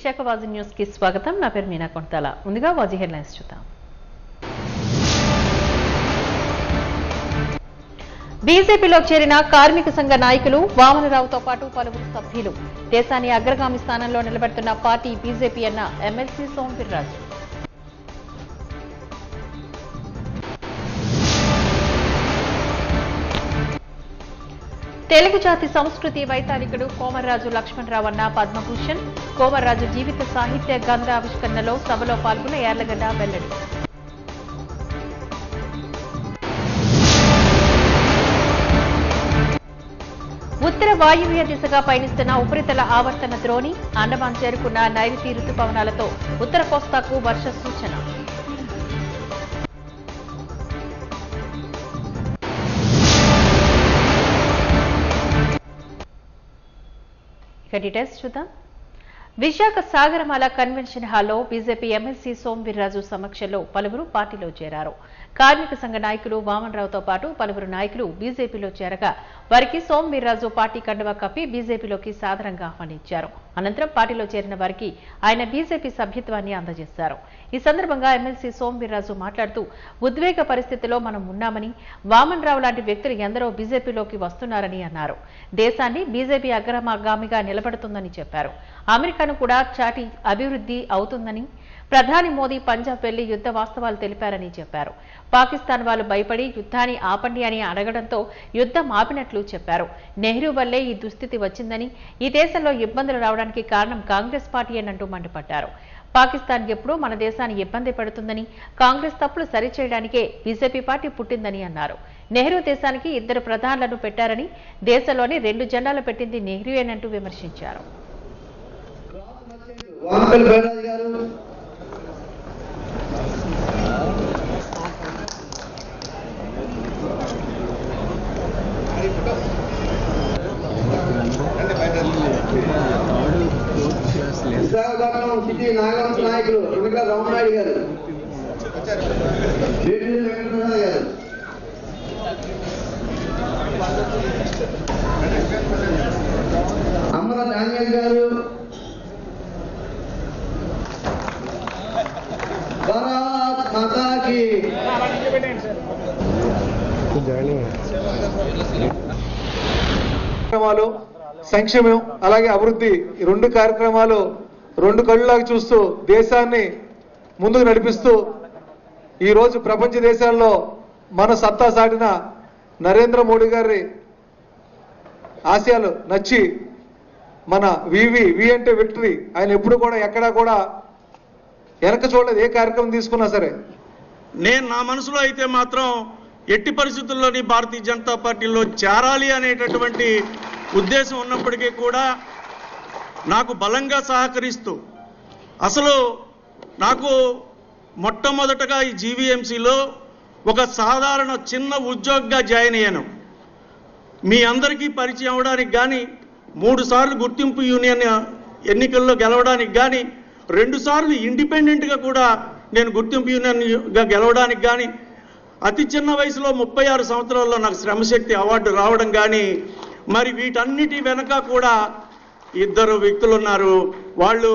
Visakha వాజీ news కి స్వాగతం. నా పేరు మీనా కొంతాల. ముందుగా వాజీ హెడ్లైన్స్ చూద్దాం. బీజేపీలో చేరిన కార్మిక సంఘ నాయకులు వామనరావుతో పాటు పలువురు సభ్యులు. దేశాన్ని అగ్రగామి స్థానంలో నిలబెడుతున్న పార్టీ బీజేపీ అన్న ఎమ్మెల్సీ సోంవీర్రాజు. తెలుగు జాతి సంస్కృతి వైతాళికుడు కోమర్రాజు లక్ష్మణరావు అన్న పద్మభూషణ్. కోమర్రాజు జీవిత సాహిత్య గ్రంథ ఆవిష్కరణలో సభలో పాల్గొన్న యార్లగడ్డ వెల్లడి. ఉత్తర వాయువ్య దిశగా పయనిస్తున్న ఉపరితల ఆవర్తన ద్రోణి. అండమాన్ చేరుకున్న నైరుతి రుతుపవనాలతో ఉత్తర కోస్తాకు వర్ష సూచన. డీటెయిల్స్ చూద్దాం. విశాఖ సాగరమాల కన్వెన్షన్ హాల్లో బీజేపీ ఎమ్మెల్సీ సోంవీర్రాజు సమక్షంలో పలువురు పార్టీలో చేరారు. కార్మిక సంఘ నాయకులు వామనరావుతో పాటు పలువురు నాయకులు బీజేపీలో చేరగా వారికి సోంవీర్రాజు పార్టీ కండువా కప్పి బీజేపీలోకి సాదరంగా ఆహ్వానించారు. అనంతరం పార్టీలో చేరిన వారికి ఆయన బీజేపీ సభ్యత్వాన్ని అందజేశారు. ఈ సందర్భంగా ఎమ్మెల్సీ సోంవీర్రాజు మాట్లాడుతూ ఉద్వేగ పరిస్థితిలో మనం ఉన్నామని, వామనరావు లాంటి వ్యక్తులు ఎందరో బీజేపీలోకి వస్తున్నారని అన్నారు. దేశాన్ని బీజేపీ అగ్రగామిగా నిలబడుతుందని చెప్పారు. అమెరికాను కూడా చాటి అభివృద్ధి అవుతుందని, ప్రధాని మోదీ పంజాబ్ వెళ్లి యుద్ధ వాస్తవాలు తెలిపారని చెప్పారు. పాకిస్తాన్ వాళ్ళు భయపడి యుద్ధాన్ని ఆపండి అని అడగడంతో యుద్ధం ఆపినట్లు చెప్పారు. నెహ్రూ వల్లే ఈ దుస్థితి వచ్చిందని, ఈ దేశంలో ఇబ్బందులు రావడానికి కారణం కాంగ్రెస్ పార్టీ అనంటూ మండిపడ్డారు. పాకిస్తాన్ ఎప్పుడూ మన దేశాన్ని ఇబ్బంది పెడుతుందని, కాంగ్రెస్ తప్పులు సరిచేయడానికే బీజేపీ పార్టీ పుట్టిందని అన్నారు. నెహ్రూ దేశానికి 2 ప్రధానులను పెట్టారని, దేశంలోని 2 జెండాలు పెట్టింది నెహ్రూయేనంటూ విమర్శించారు. విశాఖపట్నం సిటీ నాగవంశ నాయకులు వెంకట రామనాయుడు గారు, వెంకటనాథ్ గారు, అమర డానియల్ గారు, భారత్ మాతాకి కార్యక్రమాలు, సంక్షేమం అలాగే అభివృద్ధి, ఈ 2 కార్యక్రమాలు 2 కళ్ళలాగా చూస్తూ దేశాన్ని ముందుకు నడిపిస్తూ ఈరోజు ప్రపంచ దేశాల్లో మన సత్తా సాటిన నరేంద్ర మోడీ గారి ఆశయాలు నచ్చి మన వి అంటే విక్టరీ, ఆయన ఎప్పుడు కూడా ఎక్కడా కూడా వెనక చూడలేదు. ఏ కార్యక్రమం తీసుకున్నా సరే నేను నా మనసులో అయితే మాత్రం ఎట్టి పరిస్థితుల్లోని భారతీయ జనతా పార్టీలో చేరాలి అనేటటువంటి ఉద్దేశం ఉన్నప్పటికీ కూడా నాకు బలంగా సహకరిస్తూ, అసలు నాకు మొట్టమొదటగా ఈ జీవీఎంసీలో ఒక సాధారణ చిన్న ఉద్యోగిగా జాయిన్ అయ్యాను. మీ అందరికీ పరిచయం అవడానికి కానీ, 3 సార్లు గుర్తింపు యూనియన్ ఎన్నికల్లో గెలవడానికి కానీ, 2 సార్లు ఇండిపెండెంట్గా కూడా నేను గుర్తింపు యూనియన్గా గెలవడానికి కానీ, అతి చిన్న వయసులో 36 సంవత్సరాల్లో నాకు శ్రమశక్తి అవార్డు రావడం కానీ, మరి వీటన్నిటి వెనక కూడా 2 వ్యక్తులు ఉన్నారు. వాళ్ళు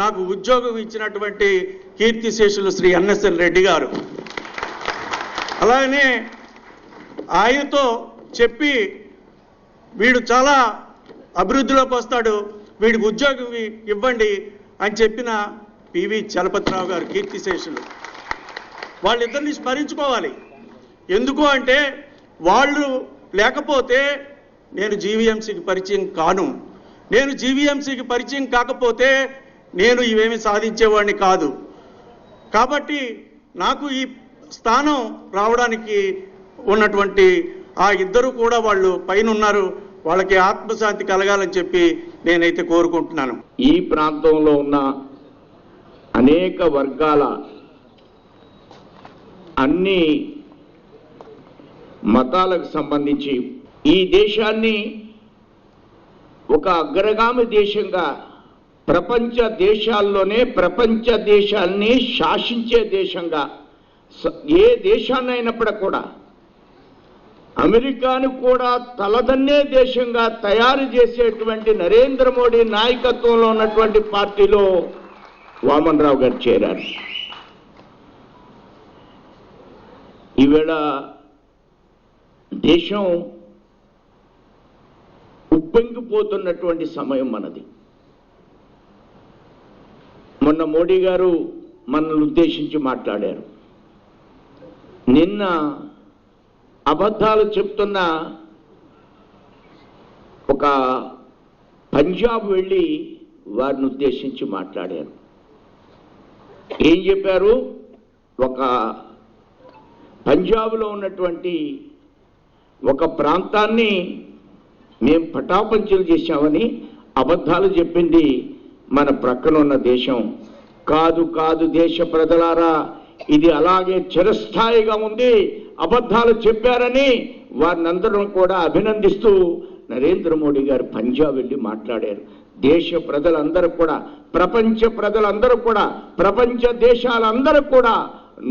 నాకు ఉద్యోగం ఇచ్చినటువంటి కీర్తిశేషులు శ్రీ ఎన్ఎస్ఎల్ రెడ్డి గారు. అలాగనే ఆయనతో చెప్పి వీడు చాలా అభివృద్ధిలోకి వస్తాడు, వీడికి ఉద్యోగం ఇవ్వండి అని చెప్పిన పివి చలపతిరావు గారు కీర్తిశేషులు. వాళ్ళిద్దరిని స్మరించుకోవాలి. ఎందుకు అంటే వాళ్ళు లేకపోతే నేను జీవీఎంసీకి పరిచయం కాను. నేను జీవీఎంసీకి పరిచయం కాకపోతే నేను ఇవేమి సాధించేవాడిని కాదు. కాబట్టి నాకు ఈ స్థానం రావడానికి ఉన్నటువంటి ఆ 2 కూడా వాళ్ళు పైన ఉన్నారు. వాళ్ళకి ఆత్మశాంతి కలగాలని చెప్పి నేనైతే కోరుకుంటున్నాను. ఈ ప్రాంతంలో ఉన్న అనేక వర్గాల అన్ని మతాలకు సంబంధించి ఈ దేశాన్ని ఒక అగ్రగామి దేశంగా, ప్రపంచ దేశాల్లోనే ప్రపంచ దేశాన్ని శాసించే దేశంగా, ఏ దేశాన్నైనప్పుడు కూడా అమెరికాను కూడా తలదన్నే దేశంగా తయారు చేసేటువంటి నరేంద్ర మోడీ నాయకత్వంలో ఉన్నటువంటి పార్టీలో వామన్ రావు గారు చేరారు. ఈవేళ దేశం ఉప్పొంగిపోతున్నటువంటి సమయం మనది. మొన్న మోడీ గారు మనల్ని ఉద్దేశించి మాట్లాడారు. నిన్న అబద్ధాలు చెప్తున్న ఒక పంజాబ్ వెళ్ళి వారిని ఉద్దేశించి మాట్లాడారు. ఏం చెప్పారు? ఒక పంజాబ్లో ఉన్నటువంటి ఒక ప్రాంతాన్ని మేము పటాపంచలు చేశామని అబద్ధాలు చెప్పింది మన ప్రక్కన ఉన్న దేశం. కాదు కాదు దేశ ప్రజలారా, ఇది అలాగే చిరస్థాయిగా ఉంది. అబద్ధాలు చెప్పారని వారిని అందరం కూడా అభినందిస్తూ నరేంద్ర మోడీ గారు పంజాబ్ వెళ్ళి మాట్లాడారు. దేశ ప్రజలందరూ కూడా, ప్రపంచ ప్రజలందరూ కూడా, ప్రపంచ దేశాలందరూ కూడా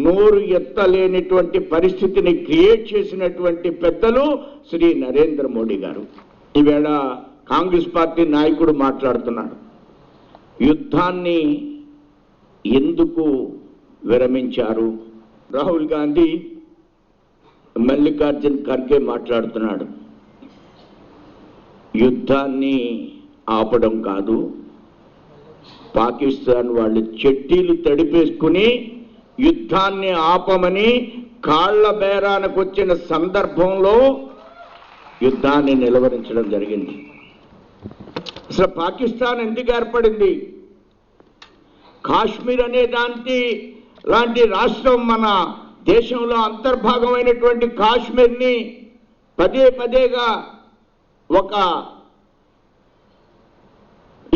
నోరు ఎత్తలేనిటువంటి పరిస్థితిని క్రియేట్ చేసినటువంటి పెద్దలు శ్రీ నరేంద్ర మోడీ గారు. ఈవేళ కాంగ్రెస్ పార్టీ నాయకుడు మాట్లాడుతున్నాడు. యుద్ధాన్ని ఎందుకు విరమించారు? రాహుల్ గాంధీ, మల్లికార్జున్ ఖర్గే మాట్లాడుతున్నాడు. యుద్ధాన్ని ఆపడం కాదు, పాకిస్తాన్ వాళ్ళు చెట్టీలు తడిపేసుకుని యుద్ధాన్ని ఆపమని కాళ్ల బేరానికి వచ్చిన సందర్భంలో యుద్ధాన్ని నిలవరించడం జరిగింది. అసలు పాకిస్తాన్ ఎందుకు ఏర్పడింది? కాశ్మీర్ అనే లాంటి రాష్ట్రం మన దేశంలో అంతర్భాగమైనటువంటి కాశ్మీర్ని పదే పదేగా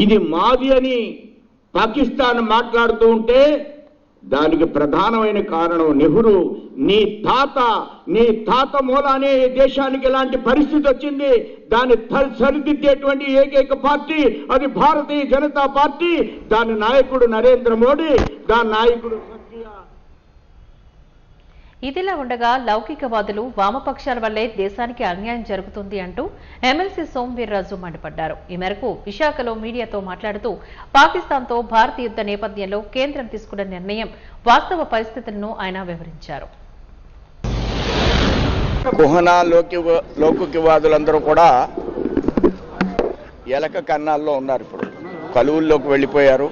ఇది మాది అని పాకిస్తాన్ మాట్లాడుతూ ఉంటే దానికి ప్రధానమైన కారణం నెహ్రూ. నీ తాత మూలానే ఈ దేశానికి ఇలాంటి పరిస్థితి వచ్చింది. దాన్ని సరిదిద్దేటువంటి ఏకైక పార్టీ అది భారతీయ జనతా పార్టీ. దాని నాయకుడు నరేంద్ర మోడీ, దాని నాయకుడు. ఇదిలా ఉండగా లౌకికవాదులు, వామపక్షాల వల్లే దేశానికి అన్యాయం జరుగుతుంది అంటూ ఎమ్మెల్సీ సోంవీర్రాజు మండిపడ్డారు. ఈ మేరకు విశాఖలో మీడియాతో మాట్లాడుతూ పాకిస్తాన్తో భారత్ యుద్ధ నేపథ్యంలో కేంద్రం తీసుకున్న నిర్ణయం వాస్తవ పరిస్థితులను ఆయన వివరించారు. కుహనా లౌకికవాదులందరూ కూడా ఎలక కన్నాల్లో ఉన్నారు. ఇప్పుడు కలువుల్లోకి వెళ్ళిపోయారు.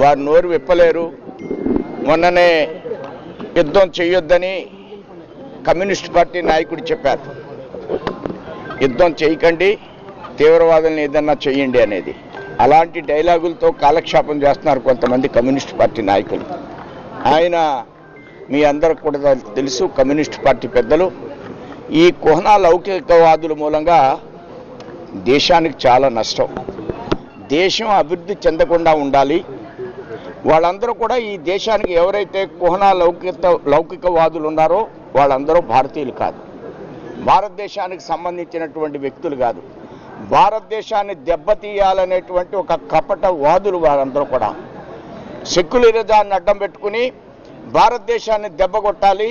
వారు నోరు విప్పలేరు. మొన్ననే యుద్ధం చేయొద్దని కమ్యూనిస్ట్ పార్టీ నాయకుడు చెప్పారు. యుద్ధం చేయకండి, తీవ్రవాదులను ఏదన్నా చేయండి అనేది. అలాంటి డైలాగులతో కాలక్షేపం చేస్తున్నారు కొంతమంది కమ్యూనిస్ట్ పార్టీ నాయకులు. ఆయన మీ అందరికి కూడా తెలుసు, కమ్యూనిస్ట్ పార్టీ పెద్దలు. ఈ కుహనా లౌకికవాదుల మూలంగా దేశానికి చాలా నష్టం. దేశం అభివృద్ధి చెందకుండా ఉండాలి. వాళ్ళందరూ కూడా ఈ దేశానికి ఎవరైతే కుహనా లౌకికవాదులు ఉన్నారో వాళ్ళందరూ భారతీయులు కాదు, భారతదేశానికి సంబంధించినటువంటి వ్యక్తులు కాదు. భారతదేశాన్ని దెబ్బతీయాలనేటువంటి ఒక కపట వాదులు వారందరూ కూడా సెక్యులరిజాన్ని అడ్డం పెట్టుకుని భారతదేశాన్ని దెబ్బకొట్టాలి,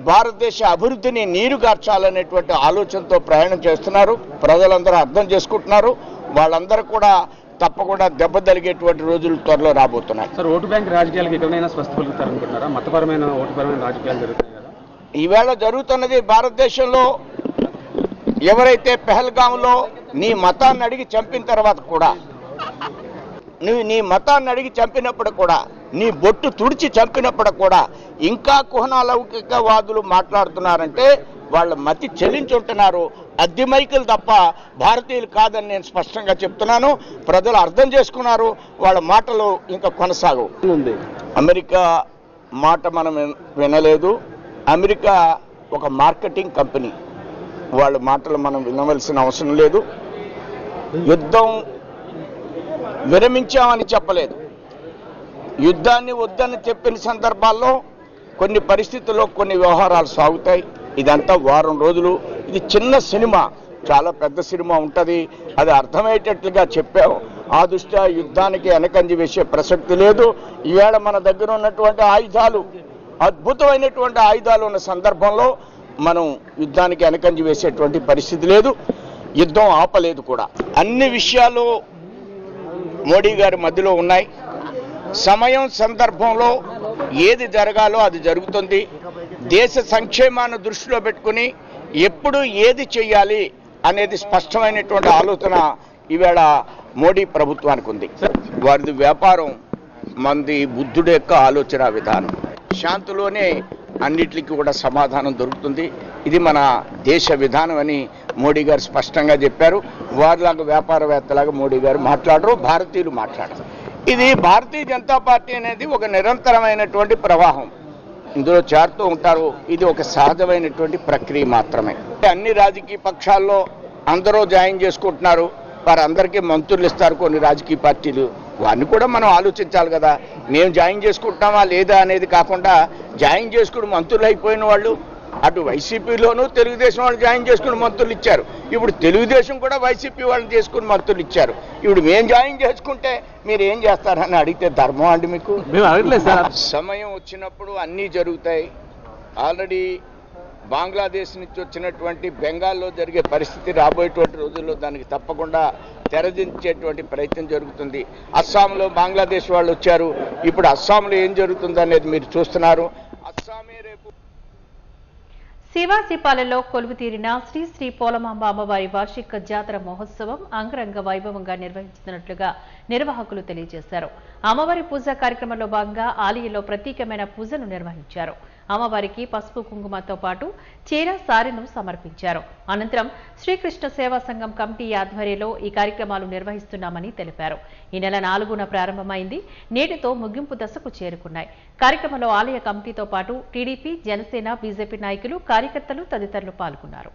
భారతదేశ అభివృద్ధిని నీరుగార్చాలనేటువంటి ఆలోచనతో ప్రయాణం చేస్తున్నారు. ప్రజలందరూ అర్థం చేసుకుంటున్నారు. వాళ్ళందరూ కూడా తప్పకుండా దెబ్బ తగిలేటువంటి రోజులు త్వరలో రాబోతున్నాయి. సార్, ఓటు బ్యాంక్ రాజకీయాలకు ఎక్కడైనా స్వస్థ పలుకుతారనుకుంటున్నారా? మతపరమైన ఓటుపరమైన రాజకీయాలు జరుగుతున్నాయి కదా ఈవేళ జరుగుతున్నది. భారతదేశంలో ఎవరైతే పెహల్గాంలో నీ మతాన్ని అడిగి చంపిన తర్వాత కూడా, నువ్వు నీ మతాన్ని అడిగి చంపినప్పుడు కూడా, నీ బొట్టు తుడిచి చంపినప్పుడు కూడా ఇంకా కుహనా లౌకికవాదులు మాట్లాడుతున్నారంటే వాళ్ళ మతి చెల్లించుంటున్నారు. అద్దె మైకులు తప్ప భారతీయులు కాదని నేను స్పష్టంగా చెప్తున్నాను. ప్రజలు అర్థం చేసుకున్నారు. వాళ్ళ మాటలు ఇంకా కొనసాగవు. అమెరికా మాట మనం వినలేదు. అమెరికా ఒక మార్కెటింగ్ కంపెనీ. వాళ్ళ మాటలు మనం వినవలసిన అవసరం లేదు. యుద్ధం విరమించామని చెప్పలేదు. యుద్ధాన్ని వద్దని చెప్పిన సందర్భాల్లో కొన్ని పరిస్థితుల్లో కొన్ని వ్యవహారాలు సాగుతాయి. ఇదంతా వారం రోజులు. ఇది చిన్న సినిమా, చాలా పెద్ద సినిమా ఉంటుంది. అది అర్థమయ్యేటట్లుగా చెప్పాం. ఆ దృష్ట్యా యుద్ధానికి వెనకంజి వేసే ప్రసక్తి లేదు. ఈవేళ మన దగ్గర ఉన్నటువంటి ఆయుధాలు, అద్భుతమైనటువంటి ఆయుధాలు ఉన్న సందర్భంలో మనం యుద్ధానికి వెనకంజ వేసేటువంటి పరిస్థితి లేదు, యుద్ధం ఆపలేదు కూడా. అన్ని విషయాలు మోడీ గారి మధ్యలో ఉన్నాయి. సమయం సందర్భంలో ఏది జరగాలో అది జరుగుతుంది. దేశ సంక్షేమాన్ని దృష్టిలో పెట్టుకుని ఎప్పుడు ఏది చేయాలి అనేది స్పష్టమైనటువంటి ఆలోచన ఈవేళ మోడీ ప్రభుత్వానికి ఉంది. వారిది వ్యాపారం, మంది బుద్ధుడి యొక్క ఆలోచన విధానం. శాంతిలోనే అన్నిటికీ కూడా సమాధానం దొరుకుతుంది. ఇది మన దేశ విధానం అని మోడీ గారు స్పష్టంగా చెప్పారు. వారిలాగా వ్యాపారవేత్తలాగా మోడీ గారు మాట్లాడరు, భారతీయులు మాట్లాడరు. ఇది భారతీయ జనతా పార్టీ అనేది ఒక నిరంతరమైనటువంటి ప్రవాహం. ఇందులో చేరుతూ ఉంటారు. ఇది ఒక సహజమైనటువంటి ప్రక్రియ మాత్రమే. అన్ని రాజకీయ పక్షాల్లో అందరూ జాయిన్ చేసుకుంటున్నారు. వారందరికీ మంత్రులు ఇస్తారు కొన్ని రాజకీయ పార్టీలు. వారిని కూడా మనం ఆలోచించాలి కదా. మేము జాయిన్ చేసుకుంటున్నామా లేదా అనేది కాకుండా జాయిన్ చేసుకుని మంత్రులు అయిపోయిన వాళ్ళు అటు వైసీపీలోనూ తెలుగుదేశం వాళ్ళు జాయిన్ చేసుకుని మంత్రులు ఇచ్చారు. ఇప్పుడు తెలుగుదేశం కూడా వైసీపీ వాళ్ళని చేసుకుని మంత్రులు ఇచ్చారు. ఇప్పుడు మేము జాయిన్ చేసుకుంటే మీరు ఏం చేస్తారని అడిగితే ధర్మం అండి మీకు? సమయం వచ్చినప్పుడు అన్నీ జరుగుతాయి. ఆల్రెడీ బంగ్లాదేశ్ నుంచి వచ్చినటువంటి బెంగాల్లో జరిగే పరిస్థితి రాబోయేటువంటి రోజుల్లో దానికి తప్పకుండా తెరదించేటువంటి ప్రయత్నం జరుగుతుంది. అస్సాంలో బంగ్లాదేశ్ వాళ్ళు వచ్చారు. ఇప్పుడు అస్సాంలో ఏం జరుగుతుంది అనేది మీరు చూస్తున్నారు. అస్సామే రేపు శివాజీపాలెంలో కొలువు తీరిన శ్రీ శ్రీ పోలమాంబ అమ్మవారి వార్షిక జాతర మహోత్సవం అంగరంగ వైభవంగా నిర్వహించినట్లుగా నిర్వాహకులు తెలియజేశారు. అమ్మవారి పూజా కార్యక్రమంలో భాగంగా ఆలయంలో ప్రత్యేకమైన పూజను నిర్వహించారు. అమ్మవారికి పసుపు కుంకుమతో పాటు చీర సారెను సమర్పించారు. అనంతరం శ్రీకృష్ణ సేవా సంఘం కమిటీ ఆధ్వర్యంలో ఈ కార్యక్రమాలు నిర్వహిస్తున్నామని తెలిపారు. ఈ నెల 4న ప్రారంభమైంది. నేటితో ముగింపు దశకు చేరుకున్నాయి. కార్యక్రమంలో ఆలయ కమిటీతో పాటు టీడీపీ, జనసేన, బీజేపీ నాయకులు, కార్యకర్తలు తదితరులు పాల్గొన్నారు.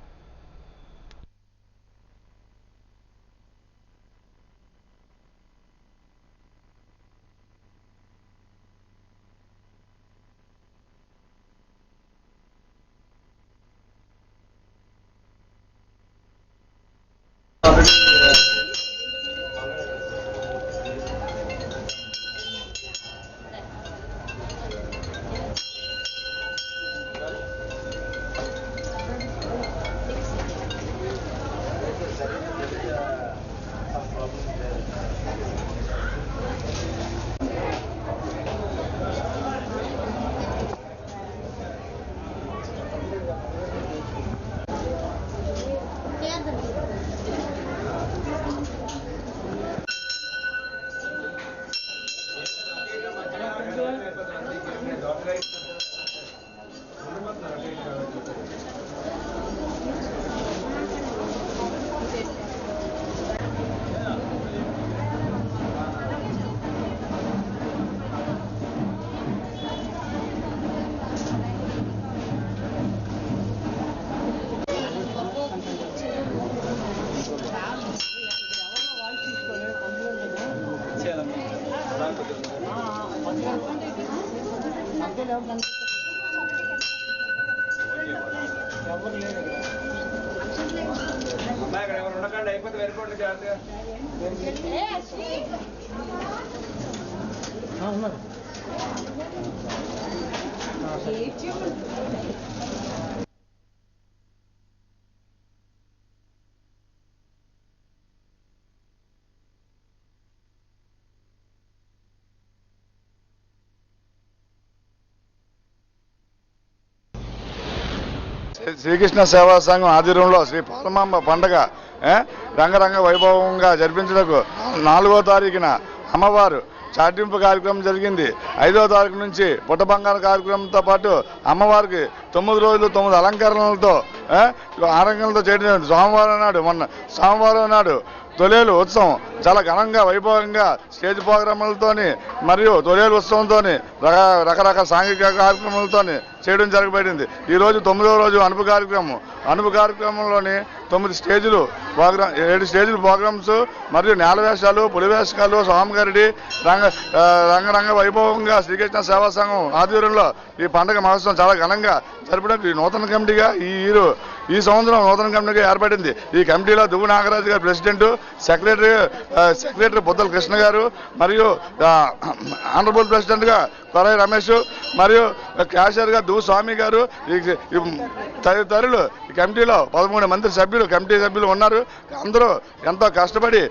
శ్రీకృష్ణ సేవా సంఘం ఆధ్వర్యంలో శ్రీ పోలమాంబ పండుగ రంగరంగ వైభవంగా జరిపించడానికి 4వ తారీఖున అమ్మవారు చాటింపు కార్యక్రమం జరిగింది. 5వ తారీఖు నుంచి పుట్ట బంగారు కార్యక్రమంతో పాటు అమ్మవారికి 9 రోజులు 9 అలంకరణలతో ఆరంగంతో చేయడం. సోమవారం నాడు తొలేలు ఉత్సవం చాలా ఘనంగా వైభవంగా స్టేజ్ ప్రోగ్రాములతోని మరియు తొలేలు ఉత్సవంతో రకరకాల సాంఘిక కార్యక్రమాలతో చేయడం జరగబడింది. ఈరోజు 9వ రోజు అనుపు కార్యక్రమంలోని 9 స్టేజీలు ప్రోగ్రామ్ 7 స్టేజీలు ప్రోగ్రామ్స్ మరియు నేల వేషాలు, పులి వేషాలు, స్వామిగారి రంగరంగ వైభవంగా శ్రీకృష్ణ సేవా సంఘం ఆధ్వర్యంలో ఈ పండుగ మహోత్సవం చాలా ఘనంగా జరపడం. ఈ నూతన కమిటీగా ఈ సంవత్సరం నూతన కమిటీగా ఏర్పడింది. ఈ కమిటీలో దువ్వు నాగరాజు గారు ప్రెసిడెంట్, సెక్రటరీ బుద్దల కృష్ణ గారు, మరియు ఆనరబుల్ ప్రెసిడెంట్గా కొరై రమేష్, మరియు క్యాషియర్గా దువ్వు స్వామి గారు, తదితరులు ఈ కమిటీలో 13 మంది సభ్యులు, కమిటీ సభ్యులు ఉన్నారు. అందరూ ఎంతో కష్టపడి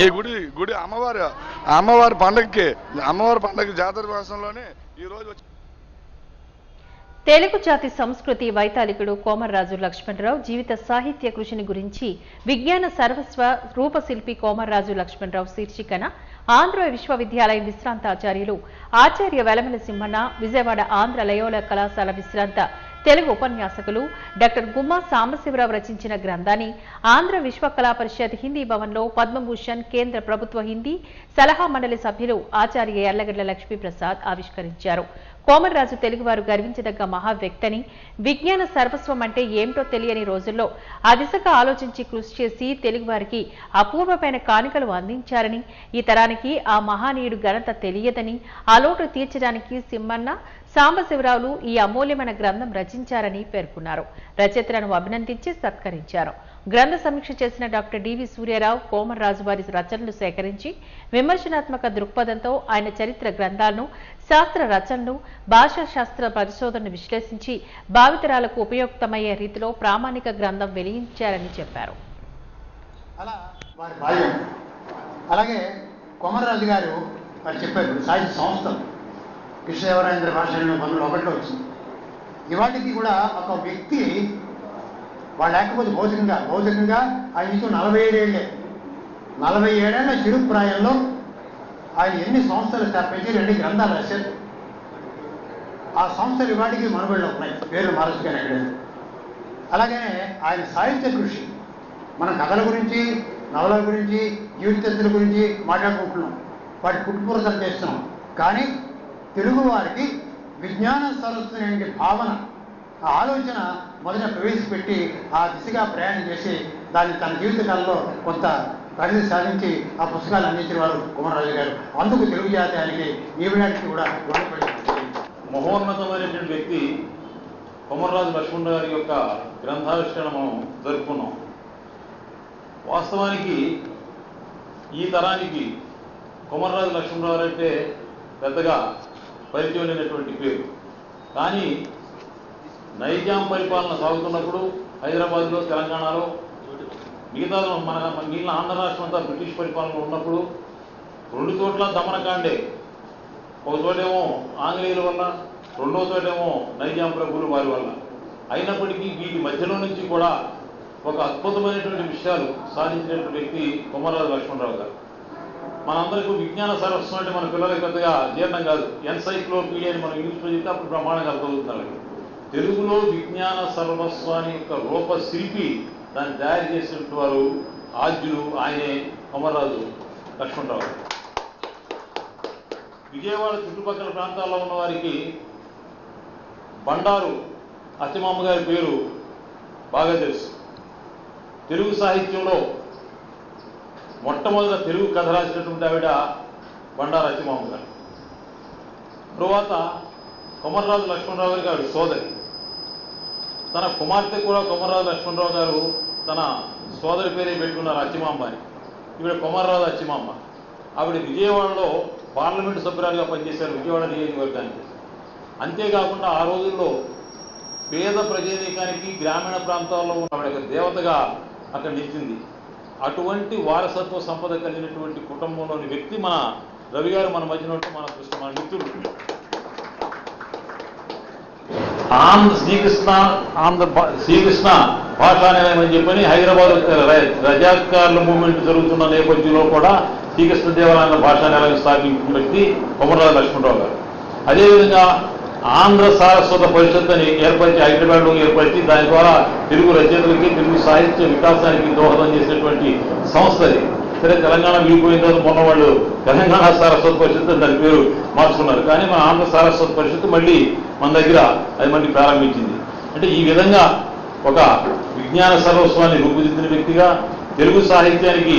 ఈ గుడి అమ్మవారి పండగకి జాతర మాసంలోనే ఈ రోజు తెలుగు జాతి సంస్కృతి వైతాళికుడు కోమర్రాజు లక్ష్మణరావు జీవిత సాహిత్య కృషిని గురించి విజ్ఞాన సర్వస్వ రూపశిల్పి కోమర్రాజు లక్ష్మణరావు శీర్షికన ఆంధ్ర విశ్వవిద్యాలయం విశ్రాంతాచార్యులు ఆచార్య వెలమల సింహన్న, విజయవాడ ఆంధ్ర లయోల కళాశాల విశ్రాంత తెలుగు ఉపన్యాసకులు డాక్టర్ గుమ్మా సాంబశివరావు రచించిన గ్రంథాన్ని ఆంధ్ర విశ్వ కళా పరిషత్ హిందీ భవన్లో పద్మభూషణ్ కేంద్ర ప్రభుత్వ హిందీ సలహా మండలి సభ్యులు ఆచార్య ఎర్లగడ్డ లక్ష్మీప్రసాద్ ఆవిష్కరించారు. కోమర్రాజు తెలుగువారు గర్వించదగ్గ మహా వ్యక్తని, విజ్ఞాన సర్వస్వం అంటే ఏమిటో తెలియని రోజుల్లో ఆ దిశగా ఆలోచించి కృషి చేసి తెలుగువారికి అపూర్వమైన కానుకలు అందించారని, ఈ తరానికి ఆ మహానీయుడు ఘనత తెలియదని, ఆ లోటు తీర్చడానికి సింహన్న, సాంబశివరావులు ఈ అమూల్యమైన గ్రంథం రచించారని పేర్కొన్నారు. రచయితలను అభినందించి సత్కరించారు. గ్రంథ సమీక్ష చేసిన డాక్టర్ డివి సూర్యారావు కోమర్రాజు వారి రచనలు సేకరించి విమర్శనాత్మక దృక్పథంతో ఆయన చరిత్ర గ్రంథాలను, శాస్త్ర రచనలు, భాషా శాస్త్ర పరిశోధనను విశ్లేషించి భావితరాలకు ఉపయుక్తమయ్యే రీతిలో ప్రామాణిక గ్రంథం వెలిగించారని చెప్పారు. అలాగే కోమర్రాజు గారు వారు చెప్పారు సాహిత్య సంస్థలు కృష్ణదేవరాయంద్ర భాషలో 1901లో వచ్చింది. ఇవాటికి కూడా ఒక వ్యక్తి వాళ్ళు లేకపోతే భౌతికంగా ఆయన ఇంకో 47 ఏళ్ళే, 47 ఏళ్ల చిరు ప్రాయంలో ఆయన ఎన్ని సంస్థలు స్థాపించి 2 గ్రంథాలు రాశారు. ఆ సంస్థలు ఇవాటికి మనుగడలో ఉన్నాయి, పేర్లు మార్చుకొని అక్కడ. అలాగనే ఆయన సాహిత్య కృషి, మన కథల గురించి, నవలల గురించి, జీవిత చరిత్రల గురించి మాట్లాడుకుంటున్నాం, వాటి పుట్టుపూర్వకం చేస్తున్నాం. కానీ తెలుగు వారికి విజ్ఞాన సరస్వతి భావన, ఆ ఆలోచన మొదట ప్రవేశపెట్టి ఆ దిశగా ప్రయాణం చేసి దాన్ని తన జీవితకాలంలో కొంత ప్రగతి సాధించి ఆ పుస్తకాలు అందించిన వారు కోమర్రాజు గారు. అందుకు తెలుగు జాతీయానికి ఈవిడానికి కూడా మహోన్నతమైనటువంటి వ్యక్తి కోమర్రాజు లక్ష్మణరావు గారి యొక్క గ్రంథావిష్కరణ మనం జరుపుకున్నాం. వాస్తవానికి ఈ తరానికి కోమర్రాజు లక్ష్మణరావు అంటే పెద్దగా పరిచయం లేనటువంటి పేరు. కానీ నైజాం పరిపాలన సాగుతున్నప్పుడు హైదరాబాద్లో, తెలంగాణలో, మిగిలిన ఆంధ్ర రాష్ట్రం అంతా బ్రిటిష్ పరిపాలనలో ఉన్నప్పుడు 2 చోట్ల దమనకాండే. ఒక చోటేమో ఆంగ్లేయుల వల్ల, రెండో చోటేమో నైజాం ప్రభువులు వారి వల్ల. అయినప్పటికీ వీటి మధ్యలో నుంచి కూడా ఒక అద్భుతమైనటువంటి విషయాలు సాధించినటువంటి వ్యక్తి కోమర్రాజు లక్ష్మణరావు గారు. మనందరికీ విజ్ఞాన సర్వస్వం అంటే మన పిల్లలకి పెద్దగా జీర్ణం కాదు. ఎన్సైక్లోపీడియా అని మనం ఇంగ్లీష్లో చెప్తే అప్పుడు ప్రమాణంగా అర్థమవుతున్నారు. తెలుగులో విజ్ఞాన సర్వస్వాన్ని యొక్క రూపశిల్పి, దాన్ని తయారు చేసినటువంటి వారు ఆద్యులు, ఆయనే కోమర్రాజు లక్ష్మణరావు. విజయవాడ చుట్టుపక్కల ప్రాంతాల్లో ఉన్న వారికి బండారు అచ్చమాంబ గారి పేరు బాగా తెలుసు. తెలుగు సాహిత్యంలో మొట్టమొదట తెలుగు కథ రాసినటువంటి ఆవిడ బండారు అచ్చమాంబ గారు. తరువాత కోమర్రాజు లక్ష్మణరావు గారికి ఆవిడ సోదరి. తన కుమార్తె కూడా కోమర్రాజు లక్ష్మణరావు గారు తన సోదరి పేరే పెట్టుకున్నారు అచ్చిమాంబ అని. ఈవిడ కోమర్రాజు అచ్చిమాంబ. ఆవిడ విజయవాడలో పార్లమెంటు సభ్యురాలుగా పనిచేశారు, విజయవాడ నియోజకవర్గానికి. అంతేకాకుండా ఆ రోజుల్లో పేద ప్రజానీకానికి గ్రామీణ ప్రాంతాల్లో ఉన్న ఆవిడ దేవతగా అక్కడ నిలిచింది. అటువంటి వారసత్వ సంపద కలిగినటువంటి కుటుంబంలోని వ్యక్తి మన రవి గారు మన మధ్యన మన మిత్రులు. శ్రీకృష్ణ భాషానిలయం అని చెప్పని హైదరాబాద్ రజాకార్ల మూవ్మెంట్ జరుగుతున్న నేపథ్యంలో కూడా శ్రీకృష్ణదేవరాయల భాషానిలయం స్థాపించిన వ్యక్తి కోమర్రాజు లక్ష్మణరావు గారు. అదేవిధంగా ఆంధ్ర సారస్వత పరిషత్ అని ఏర్పరిచి, హైదరాబాద్లో ఏర్పరిచి, దాని ద్వారా తెలుగు రచయితలకి, తెలుగు సాహిత్య వికాసానికి దోహదం చేసినటువంటి సంస్థది. సరే, తెలంగాణ విడిపోయిన తర్వాత మొన్న వాళ్ళు తెలంగాణ సారస్వత పరిషత్ దాని పేరు మార్చుకున్నారు. కానీ మన ఆంధ్ర సారస్వత పరిషత్ మళ్ళీ మన దగ్గర అది మళ్ళీ ప్రారంభించింది. అంటే ఈ విధంగా ఒక విజ్ఞాన సర్వస్వాన్ని రూపుదిద్దిన వ్యక్తిగా, తెలుగు సాహిత్యానికి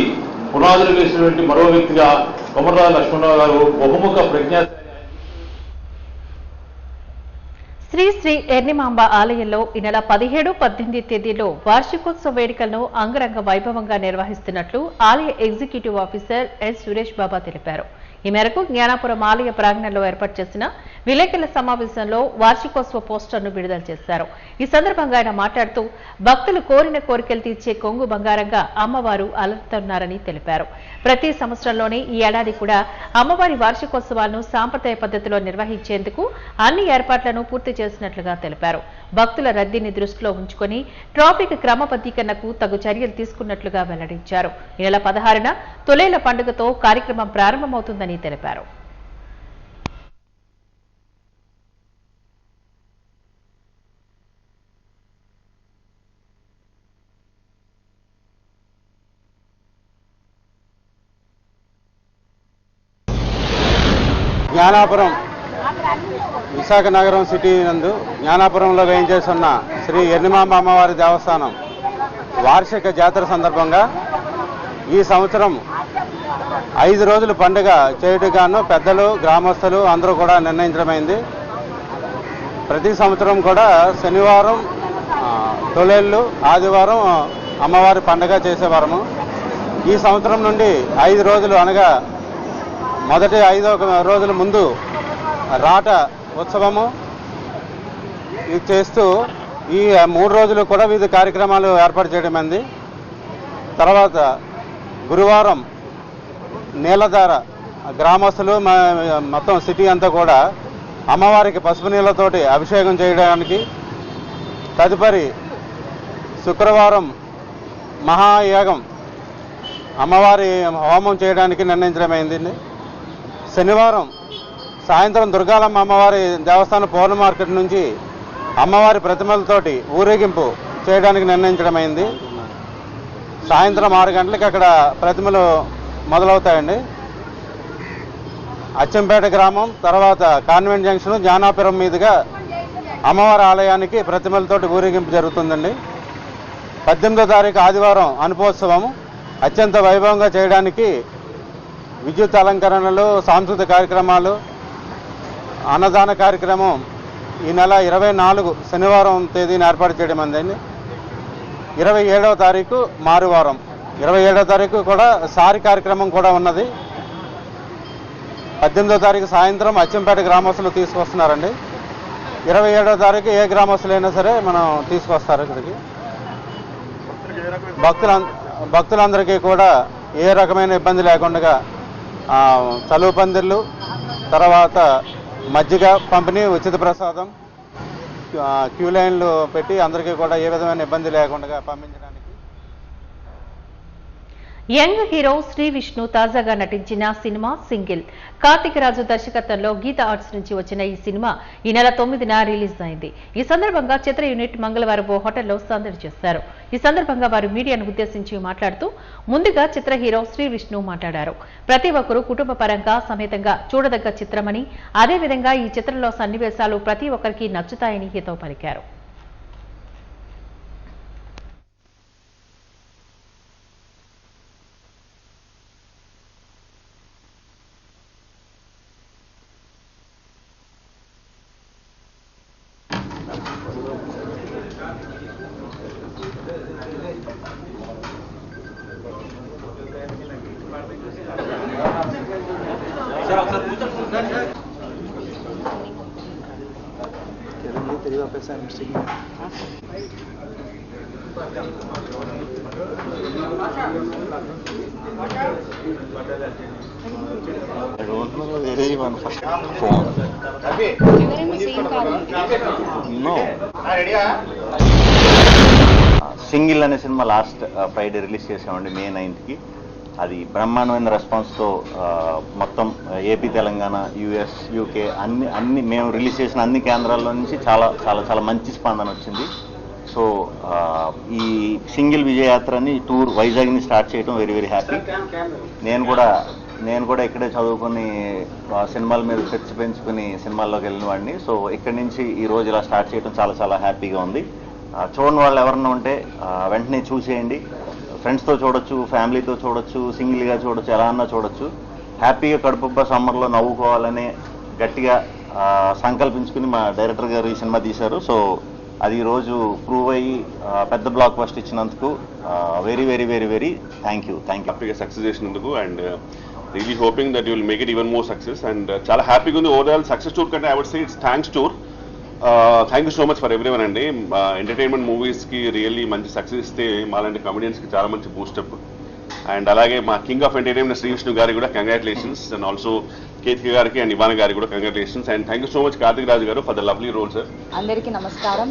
పునాదులు వేసినటువంటి మరో వ్యక్తిగా కోమర్రాజు లక్ష్మణరావు గారు బహుముఖ ప్రజ్ఞాశాలి. శ్రీ శ్రీ ఎర్నిమాంబ ఆలయంలో ఈ నెల 17, 18 తేదీలో వార్షికోత్సవ వేడుకలను అంగరంగ వైభవంగా నిర్వహిస్తున్నట్లు ఆలయ ఎగ్జిక్యూటివ్ ఆఫీసర్ ఎస్ సురేష్ బాబా తెలిపారు. ఈ మేరకు జ్ఞానాపురం ఆలయ ప్రాంగణంలో ఏర్పాటు చేసిన విలేకరుల సమావేశంలో వార్షికోత్సవ పోస్టర్ను విడుదల చేశారు. ఈ సందర్భంగా ఆయన మాట్లాడుతూ భక్తులు కోరిన కోరికలు తీర్చే కొంగు బంగారంగా అమ్మవారు అలరుతున్నారని తెలిపారు. ప్రతి సంవత్సరంలోనే ఈ ఏడాది కూడా అమ్మవారి వార్షికోత్సవాలను సాంప్రదాయ పద్ధతిలో నిర్వహించేందుకు అన్ని ఏర్పాట్లను పూర్తి చేసినట్లుగా తెలిపారు. భక్తుల రద్దీని దృష్టిలో ఉంచుకొని ట్రాఫిక్ క్రమబద్దీకరణకు తగు చర్యలు తీసుకున్నట్లుగా వెల్లడించారు. ఈ నెల 16న తొలేల పండుగతో కార్యక్రమం ప్రారంభమవుతుందని తెలిపారు. జ్ఞానాపురం విశాఖ నగరం సిటీ నందు జ్ఞానాపురంలో వేయించేస్తున్న శ్రీ ఎర్నిమాంబ అమ్మవారి దేవస్థానం వార్షిక జాతర సందర్భంగా ఈ సంవత్సరం 5 రోజుల పండుగ చేయుటగాను పెద్దలు గ్రామస్తులు అందరూ కూడా నిర్ణయించడమైంది. ప్రతి సంవత్సరం కూడా శనివారం తొలేళ్ళు, ఆదివారం అమ్మవారి పండుగ చేసేవారము. ఈ సంవత్సరం నుండి 5 రోజులు అనగా మొదటి 5 రోజుల ముందు రాట ఉత్సవము ఇది చేస్తూ ఈ 3 రోజులు కూడా వివిధ కార్యక్రమాలు ఏర్పాటు చేయడమైంది. తర్వాత గురువారం నీళ్ళధార గ్రామస్తులు మొత్తం సిటీ అంతా కూడా అమ్మవారికి పసుపు నీళ్ళతోటి అభిషేకం చేయడానికి, తదుపరి శుక్రవారం మహాయాగం అమ్మవారి హోమం చేయడానికి నిర్ణయించడమైంది. శనివారం సాయంత్రం దుర్గాలమ్మ అమ్మవారి దేవస్థానం పౌర్ణ మార్కెట్ నుంచి అమ్మవారి ప్రతిమలతోటి ఊరేగింపు చేయడానికి నిర్ణయించడమైంది. సాయంత్రం 6 గంటలకు అక్కడ ప్రతిమలు మొదలవుతాయండి. అచ్చంపేట గ్రామం, తర్వాత కాన్వెంట్ జంక్షన్, జ్ఞానాపురం మీదుగా అమ్మవారి ఆలయానికి ప్రతిమలతోటి ఊరేగింపు జరుగుతుందండి. 18వ తారీఖు ఆదివారం అనుపోత్సవము అత్యంత వైభవంగా చేయడానికి విద్యుత్ అలంకరణలు, సాంస్కృతిక కార్యక్రమాలు, అన్నదాన కార్యక్రమం ఈ నెల 24 శనివారం తేదీని ఏర్పాటు చేయడం అందండి. 27వ తారీఖు మారువారం, 27వ తారీఖు కూడా సారి కార్యక్రమం కూడా ఉన్నది. 18వ తారీఖు సాయంత్రం అచ్చంపేట గ్రామస్తులు తీసుకొస్తున్నారండి. 27వ తారీఖు ఏ గ్రామస్తులైనా సరే మనం తీసుకొస్తారు ఇక్కడికి. భక్తులందరికీ కూడా ఏ రకమైన ఇబ్బంది లేకుండా చలువ పందిర్లు, తర్వాత మజ్జిగ పంపిణీ, ఉచిత ప్రసాదం, క్యూ లైన్లు పెట్టి అందరికీ కూడా ఏ విధమైన ఇబ్బంది లేకుండా పంపించడానికి. యంగ్ హీరో శ్రీ విష్ణు తాజాగా నటించిన సినిమా సింగిల్. కార్తిక్ రాజు దర్శకత్వంలో గీత ఆర్ట్స్ నుంచి వచ్చిన ఈ సినిమా ఈ నెల 9న రిలీజ్ అయింది. ఈ సందర్భంగా చిత్ర యూనిట్ మంగళవారం ఓ హోటల్లో సందడి చేశారు. ఈ సందర్భంగా వారు మీడియాను ఉద్దేశించి మాట్లాడుతూ ముందుగా చిత్ర హీరో శ్రీ విష్ణు మాట్లాడారు. ప్రతి ఒక్కరూ కుటుంబ పరంగా సమేతంగా చూడదగ్గ చిత్రమని, అదేవిధంగా ఈ చిత్రంలో సన్నివేశాలు ప్రతి ఒక్కరికి నచ్చుతాయని హితవు పలికారు. సింగిల్ అనే సినిమా లాస్ట్ ఫ్రైడే రిలీజ్ చేసామండి, May 9th. అది బ్రహ్మాండమైన రెస్పాన్స్తో మొత్తం ఏపీ, తెలంగాణ, US, UK అన్ని మేము రిలీజ్ చేసిన అన్ని కేంద్రాల్లో నుంచి చాలా చాలా చాలా మంచి స్పందన వచ్చింది. సో ఈ సింగిల్ విజయయాత్రని టూర్ వైజాగ్ని స్టార్ట్ చేయడం వెరీ వెరీ హ్యాపీ. నేను కూడా ఇక్కడే చదువుకుని సినిమాల మీద చర్చ పెంచుకుని సినిమాల్లోకి వెళ్ళిన వాడిని. సో ఇక్కడి నుంచి ఈ రోజు ఇలా స్టార్ట్ చేయడం చాలా చాలా హ్యాపీగా ఉంది. చూడని వాళ్ళు ఎవరన్నా ఉంటే వెంటనే చూసేయండి. ఫ్రెండ్స్తో చూడొచ్చు, ఫ్యామిలీతో చూడొచ్చు, సింగిల్గా చూడొచ్చు, ఎలా అన్నా చూడొచ్చు. హ్యాపీగా కడుపుబ్బ సమ్మర్లో నవ్వుకోవాలనే గట్టిగా సంకల్పించుకుని మా డైరెక్టర్ గారు ఈ సినిమా తీశారు. సో అది ఈరోజు ప్రూవ్ అయ్యి పెద్ద బ్లాక్ బస్టర్ ఇచ్చినందుకు very very very very thank you. హ్యాపీగా సక్సెస్ చేసినందుకు and really hoping that you will make it even more success. And చాలా హ్యాపీగా ఉంది. ఓవరాల్ సక్సెస్ టూర్ కంటే I would say it's thanks tour. Thank you so much for everyone అండి. Entertainment మూవీస్కి really మంచి success ఇస్తే మాలాంటి కమెడియన్స్కి చాలా మంచి బూస్టప్. అండ్ అలాగే మా king of entertainment Shri Vishnu గారికి కూడా కంగ్రాచులేషన్స్. అండ్ ఆల్సో కేతిక గారికి అండ్ ఇవాన్ గారికి కూడా congratulations. And thank you so much Karthik Raju గారు for the lovely role sir. అందరికీ నమస్కారం.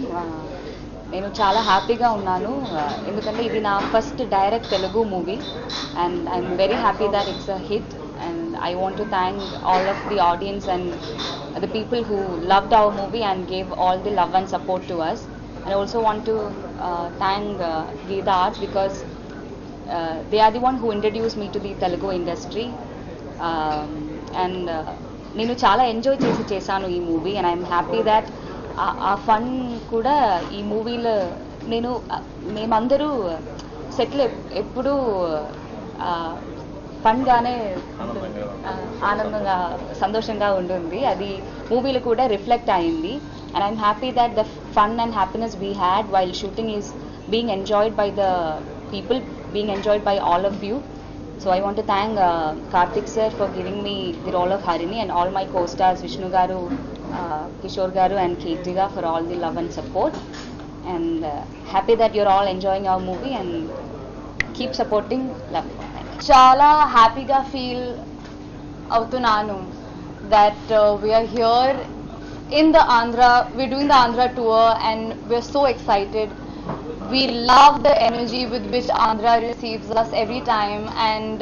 నేను చాలా హ్యాపీగా ఉన్నాను ఎందుకంటే ఇది నా first direct Telugu movie and I'm very happy that it's a hit. And I want to thank all of the audience and the people who loved our movie and gave all the love and support to us. And I also want to thank Geetha Arts because they are the one who introduced me to the Telugu industry. And నేను చాలా enjoy చేశాను ఈ movie and I'm happy that ఆ fun కూడా ఈ మూవీలో మేమందరూ సెట్లు ఎప్పుడూ ఫన్గానే ఆనందంగా సంతోషంగా ఉంటుంది. అది మూవీలో కూడా రిఫ్లెక్ట్ అయింది. And I'm happy that the fun and happiness we had while shooting is being enjoyed by the people, being enjoyed by all of you. So I want to thank Karthik sir for giving me the role of Harini and all my co-stars Vishnu garu, Kishore garu and Ketika for all the love and support. And happy that you're all enjoying our movie and keep supporting. Love. Chala happy ga feel avutunanu that we are here in the Andhra, we're doing the Andhra tour and we're so excited. We love the energy with which Andhra receives us every time and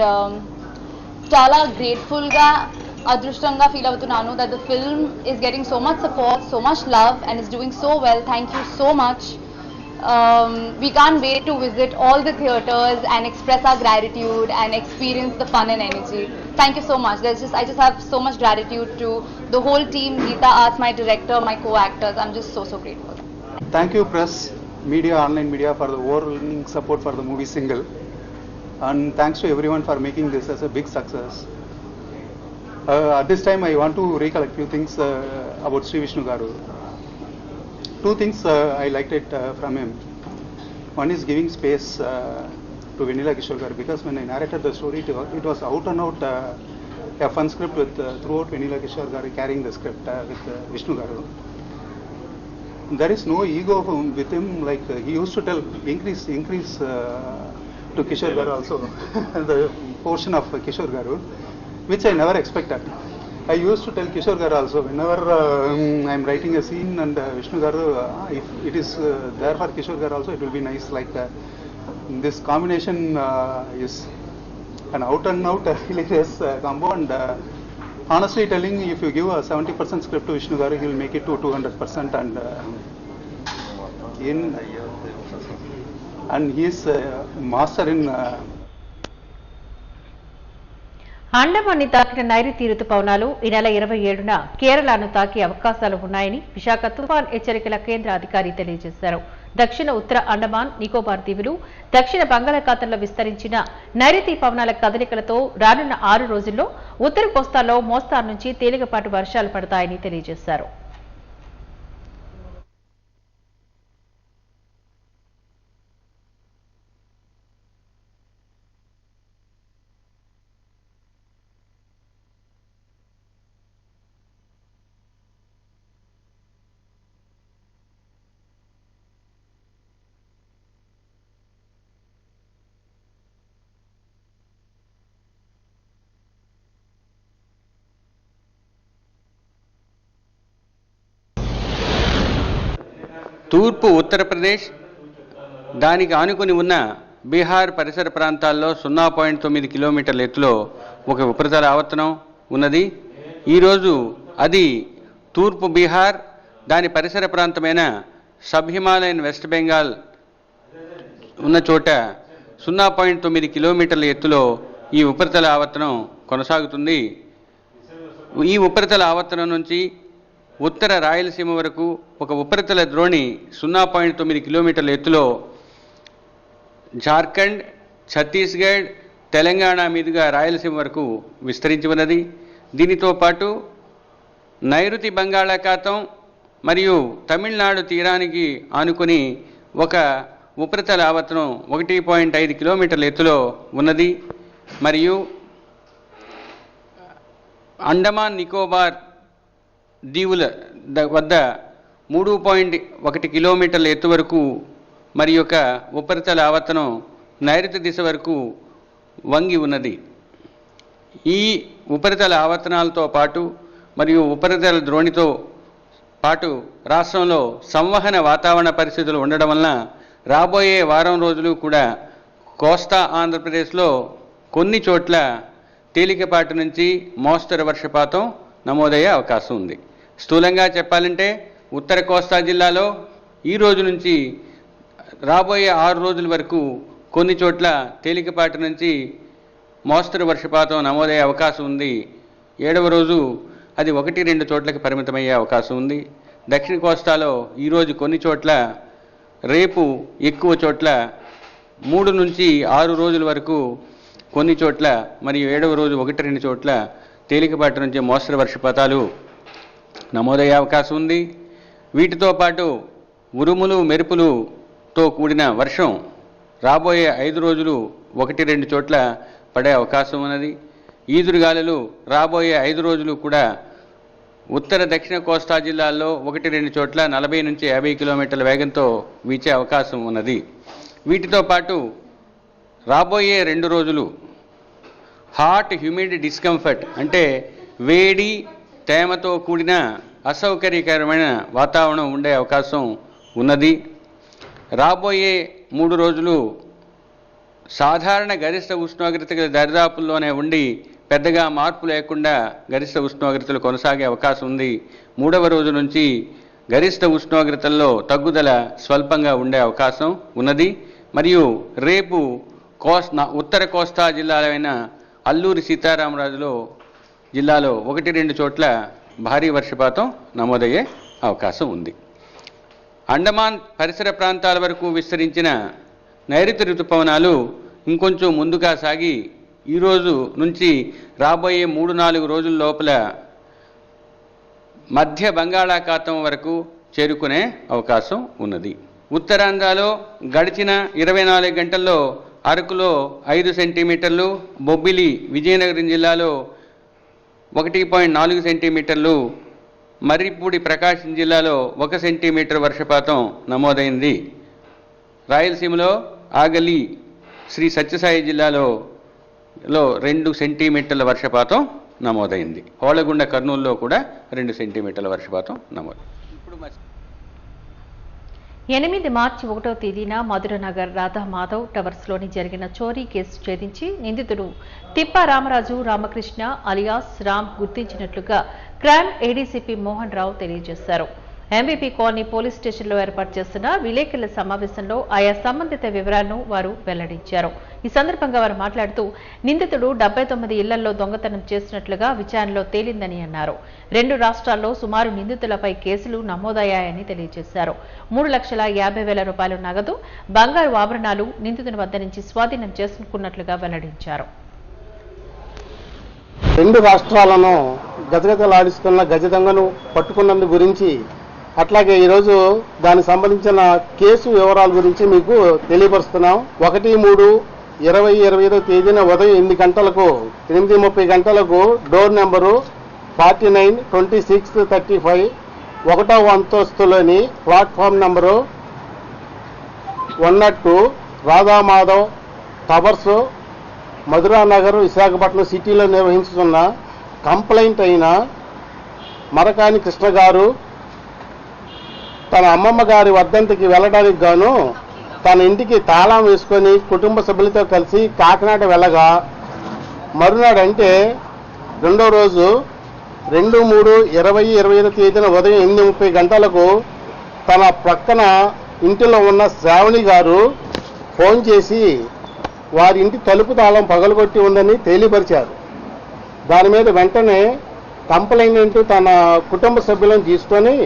chala grateful ga adrushtanga feel avutunanu that the film is getting so much support, so much love and is doing so well. Thank you so much. We can't wait to visit all the theatres and express our gratitude and experience the fun and energy. Thank you so much. I just have so much gratitude to the whole team, Geetha Arts, my director, my co-actors. I'm just so grateful. Thank you press, media, online media for the overwhelming support for the movie Single. And thanks to everyone for making this as a big success. At this time I want to recollect few things about Sri Vishnu garu. Two things I liked it from him. One is giving space to Vanilla Kishore garu because when I narrated the story it was out and out a fun script with throughout Vanilla Kishore garu carrying the script with Vishnu garu. There is no ego with him, like he used to tell increase to Kishore garu also the portion of Kishore garu, which I never expected. I used to tell Kishore garu also whenever I am writing a scene and Vishnu garu, if it is there for Kishore garu also, it will be nice, like this combination is an out and out hilarious combo. And honestly telling, if you give a 70% script to Vishnu garu, he will make it to 200%. And he is master in అండమాన్ని తాకిన నైరుతి రుతుపవనాలు ఈ నెల 27న కేరళను తాకే అవకాశాలు ఉన్నాయని విశాఖ తుఫాన్ హెచ్చరికల కేంద్ర అధికారి తెలియజేశారు. దక్షిణ ఉత్తర అండమాన్ నికోబార్ దీవులు దక్షిణ బంగాళాఖాతంలో విస్తరించిన నైరుతి పవనాల కదలికలతో రానున్న 6 రోజుల్లో ఉత్తర కోస్తాలో మోస్తారు నుంచి తేలికపాటి వర్షాలు పడతాయని తెలియజేశారు. తూర్పు ఉత్తరప్రదేశ్ దానికి ఆనుకుని ఉన్న బీహార్ పరిసర ప్రాంతాల్లో 0.9 కిలోమీటర్ల ఎత్తులో ఒక ఉపరితల ఆవర్తనం ఉన్నది. ఈరోజు అది తూర్పు బీహార్ దాని పరిసర ప్రాంతమైన సబ్ హిమాలయన్ వెస్ట్ బెంగాల్ ఉన్న చోట 0.9 కిలోమీటర్ల ఎత్తులో ఈ ఉపరితల ఆవర్తనం కొనసాగుతుంది. ఈ ఉపరితల ఆవర్తనం నుంచి ఉత్తర రాయలసీమ వరకు ఒక ఉపరితల ద్రోణి 0.9 కిలోమీటర్ల ఎత్తులో జార్ఖండ్, ఛత్తీస్గఢ్, తెలంగాణ మీదుగా రాయలసీమ వరకు విస్తరించి ఉన్నది. దీనితో పాటు నైరుతి బంగాళాఖాతం మరియు తమిళనాడు తీరానికి ఆనుకుని ఒక ఉపరితల ఆవర్తనం 1.5 కిలోమీటర్ల ఎత్తులో ఉన్నది. మరియు అండమాన్ నికోబార్ దీవుల వద్ద 3.1 కిలోమీటర్ల ఎత్తు వరకు మరి యొక్క ఉపరితల ఆవర్తనం నైరుతి దిశ వరకు వంగి ఉన్నది. ఈ ఉపరితల ఆవర్తనాలతో పాటు మరియు ఉపరితల ద్రోణితో పాటు రాష్ట్రంలో సంవహన వాతావరణ పరిస్థితులు ఉండడం వలన రాబోయే వారం రోజులు కూడా కోస్తా ఆంధ్రప్రదేశ్లో కొన్ని చోట్ల తేలికపాటి నుంచి మోస్తరు వర్షపాతం నమోదయ్యే అవకాశం ఉంది. స్థూలంగా చెప్పాలంటే ఉత్తర కోస్తా జిల్లాలో ఈ రోజు నుంచి రాబోయే 6 రోజుల వరకు కొన్ని చోట్ల తేలికపాటి నుంచి మోస్తరు వర్షపాతం నమోదయ్యే అవకాశం ఉంది. 7వ రోజు అది 1-2 చోట్లకి పరిమితమయ్యే అవకాశం ఉంది. దక్షిణ కోస్తాలో ఈరోజు కొన్ని చోట్ల, రేపు ఎక్కువ చోట్ల 3 నుంచి 6 రోజుల వరకు కొన్ని చోట్ల, మరియు 7వ రోజు 1-2 చోట్ల తేలికపాటి నుంచి మోస్తరు వర్షపాతాలు నమోదయ్యే అవకాశం ఉంది. వీటితో పాటు ఉరుములు మెరుపులతో కూడిన వర్షం రాబోయే 5 రోజులు 1-2 చోట్ల పడే అవకాశం ఉన్నది. ఈదురుగాలులు రాబోయే 5 రోజులు కూడా ఉత్తర దక్షిణ కోస్తా జిల్లాల్లో 1-2 చోట్ల 40 నుంచి 50 కిలోమీటర్ల వేగంతో వీచే అవకాశం ఉన్నది. వీటితో పాటు రాబోయే 2 రోజులు హాట్ హ్యూమిడ్ డిస్కంఫర్ట్ అంటే వేడి తేమతో కూడిన అసౌకర్యకరమైన వాతావరణం ఉండే అవకాశం ఉన్నది. రాబోయే 3 రోజులు సాధారణ గరిష్ట ఉష్ణోగ్రతల దరిదాపుల్లోనే ఉండి పెద్దగా మార్పు లేకుండా గరిష్ట ఉష్ణోగ్రతలు కొనసాగే అవకాశం ఉంది. 3వ రోజు నుంచి గరిష్ట ఉష్ణోగ్రతల్లో తగ్గుదల స్వల్పంగా ఉండే అవకాశం ఉన్నది. మరియు రేపు ఉత్తర కోస్తా జిల్లాలైన అల్లూరి సీతారామరాజులో జిల్లాలో 1-2 చోట్ల భారీ వర్షపాతం నమోదయ్యే అవకాశం ఉంది. అండమాన్ పరిసర ప్రాంతాల వరకు విస్తరించిన నైరుతి ఋతుపవనాలు ఇంకొంచెం ముందుగా సాగి ఈరోజు నుంచి రాబోయే 3-4 రోజుల లోపల మధ్య బంగాళాఖాతం వరకు చేరుకునే అవకాశం ఉన్నది. ఉత్తరాంధ్రలో గడిచిన 24 గంటల్లో అరకులో 5 సెంటీమీటర్లు, బొబ్బిలి విజయనగరం జిల్లాలో 1.4 సెంటీమీటర్లు, మర్రిపూడి ప్రకాశం జిల్లాలో 1 సెంటీమీటర్ వర్షపాతం నమోదైంది. రాయలసీమలో ఆగలి శ్రీ సత్యసాయి జిల్లాలో 2 సెంటీమీటర్ల వర్షపాతం నమోదైంది. హోళగుండ కర్నూలులో కూడా 2 సెంటీమీటర్ల వర్షపాతం నమోదు. 8 మార్చి 1వ తేదీన మధురనగర్ రాధామాధవ్ టవర్స్లోని జరిగిన చోరీ కేసు ఛేదించి నిందితుడు తిప్పా రామరాజు రామకృష్ణ అలియాస్ రామ్ గుర్తించినట్లుగా క్రైమ్ ఏడీసీపీ మోహన్ రావు తెలియజేశారు. ఎంబీపీ కాలనీ పోలీస్ స్టేషన్లో ఏర్పాటు చేస్తున్న విలేకరుల సమావేశంలో ఆయా సంబంధిత వివరాలను వారు వెల్లడించారు. ఈ సందర్భంగా వారు మాట్లాడుతూ నిందితుడు 79 ఇళ్లలో దొంగతనం చేసినట్లుగా విచారణలో తేలిందని అన్నారు. 2 రాష్ట్రాల్లో సుమారు నిందితులపై కేసులు నమోదయ్యాయని తెలియజేశారు. 3,50,000 రూపాయల నగదు, బంగారు ఆభరణాలు నిందితుని వద్ద నుంచి స్వాధీనం చేసుకున్నట్లుగా వెల్లడించారు. 2 రాష్ట్రాలను గజగజలాడిస్తున్న గజ దొంగను పట్టుకున్నందు గురించి, అట్లాగే ఈరోజు దానికి సంబంధించిన కేసు వివరాల గురించి మీకు తెలియపరుస్తున్నాం. 1-3-2025 తేదీన ఉదయం 8:30 గంటలకు డోర్ నెంబరు 49, 26, 35 1వ అంతస్తులోని platform number 102 Radhamadhav towers Madhuranagar Visakhapatnam సిటీలో నిర్వహించుతున్న కంప్లైంట్ అయిన మరకాని కృష్ణ గారు తన అమ్మమ్మ గారి వర్ధంతికి వెళ్ళడానికి గాను తన ఇంటికి తాళం వేసుకొని కుటుంబ సభ్యులతో కలిసి కాకినాడ వెళ్ళగా మరునాడు అంటే 2వ రోజు 2-3-2025 తేదీన ఉదయం 8:30 గంటలకు తన ప్రక్కన ఇంటిలో ఉన్న శ్రావణి గారు ఫోన్ చేసి వారి ఇంటి తలుపు తాళం పగలగొట్టి ఉందని తెలియపరిచారు. దాని మీద వెంటనే కంప్లైంట్ తన కుటుంబ సభ్యులను తీసుకొని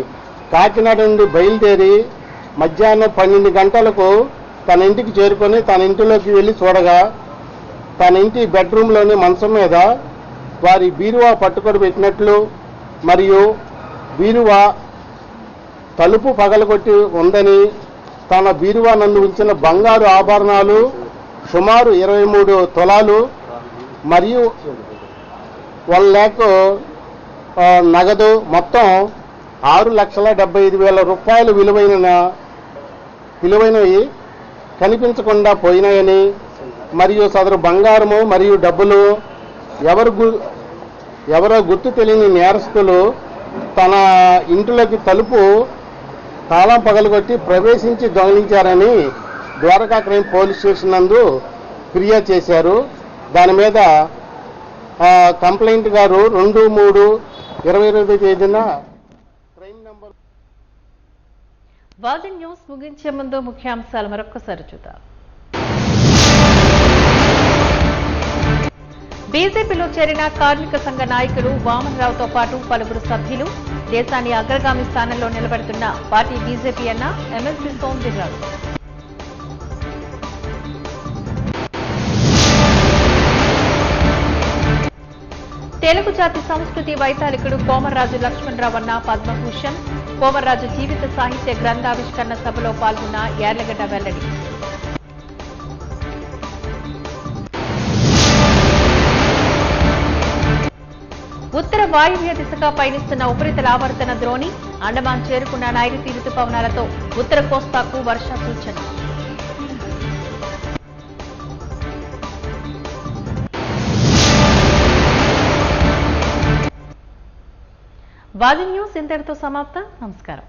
కాకినాడ నుండి బయలుదేరి మధ్యాహ్నం 12 గంటలకు తన ఇంటికి చేరుకొని తన ఇంటిలోకి వెళ్ళి చూడగా తన ఇంటి బెడ్రూమ్లోని మంచం మీద వారి బీరువా పట్టుకొని పెట్టినట్లు మరియు బీరువా తలుపు పగలగొట్టి ఉందని, తన బీరువా నందు ఉంచిన బంగారు ఆభరణాలు సుమారు 23 తులాలు మరియు 1 lakh నగదు మొత్తం 6,75,000 రూపాయలు విలువైనవి కనిపించకుండా పోయినాయని, మరియు సదరు బంగారము మరియు డబ్బులు ఎవరో గుర్తు తెలియని నేరస్తులు తన ఇంటిలోకి తలుపు తాళం పగలగొట్టి ప్రవేశించి దొంగిలించారని ద్వారకా క్రైమ్ పోలీస్ స్టేషన్ నందు ఫిర్యాదు చేశారు. దాని మీద కంప్లైంట్ గారు 2/3/2020 తేదీన క్రైమ్ నంబర్. వాజీ న్యూస్ ముగించే ముందు ముఖ్యాంశాలు మరొక్కసారి చూద్దాం. బీజేపీలో చేరిన కార్మిక సంఘ నాయకులు వామన్ రావుతో పాటు పలువురు సభ్యులు దేశాన్ని అగ్రగామి స్థానంలో నిలబెడుతున్న పార్టీ బీజేపీ అన్న ఎమ్మెల్సీ సోమ్ వీర్రాజు. తెలుగు జాతి సంస్కృతి వైతాళికుడు కోమర్రాజు లక్ష్మణరావు అన్న పద్మభూషణ్. కోమర్రాజు జీవిత సాహిత్య గ్రంథావిష్కరణ సభలో పాల్గొన్న యార్లగడ్డ వెల్లడి. ఉత్తర వాయువ్య దిశగా పయనిస్తున్న ఉపరితల ఆవర్తన ద్రోణి అండమాన్ చేరుకున్న నైరుతి రుతుపవనాలతో ఉత్తర కోస్తాకు వర్ష సూచన. వాజీ న్యూస్ ఇంతటితో సమాప్తం. నమస్కారం.